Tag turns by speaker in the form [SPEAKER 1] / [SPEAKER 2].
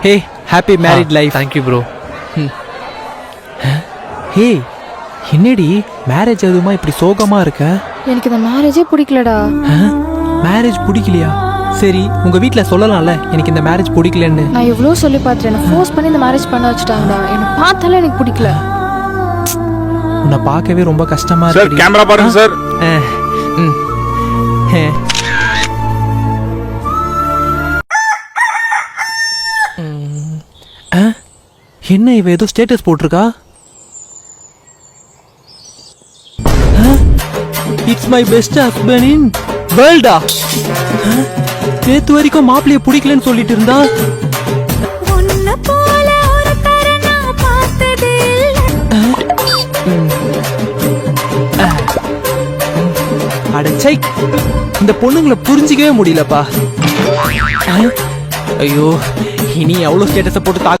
[SPEAKER 1] ஹே happy married life.
[SPEAKER 2] Thank you bro.
[SPEAKER 1] Hey என்னடி marriage அதுமா இப்படி சோகமா இருக்க?
[SPEAKER 3] எனக்கு இந்த மேரேஜே பிடிக்கலடா.
[SPEAKER 1] மேரேஜ் பிடிக்கலையா? சரி உங்க வீட்ல சொல்லலாம்ல எனக்கு இந்த மேரேஜ் பிடிக்கலன்னு.
[SPEAKER 3] நான் எவ்வளோ சொல்லி பார்த்துட்டேன். எனக்கு ஃபோர்ஸ் பண்ணி இந்த மேரேஜ் பண்ண வச்சுட்டாங்கடா. எனக்கு பார்த்தாலே எனக்கு பிடிக்கல.
[SPEAKER 1] உன்னை பார்க்கவே ரொம்ப கஷ்டமா
[SPEAKER 4] சார்
[SPEAKER 1] இருக்கு.
[SPEAKER 4] கேமரா பாருங்க சார்.
[SPEAKER 1] என்ன இவ ஏதோ ஸ்டேட்டஸ் போட்டிருக்கா? It's my best husband in வேர்ல்டா. நேத்து வரைக்கும் மாப்பிள்ளைய பிடிக்கலன்னு சொல்லிட்டு இருந்தா. அடச்சை இந்த பொண்ணுங்களை புரிஞ்சிக்கவே முடியலப்பா. ஐயோ இனி எவ்வளவு ஸ்டேட்டஸை போட்டு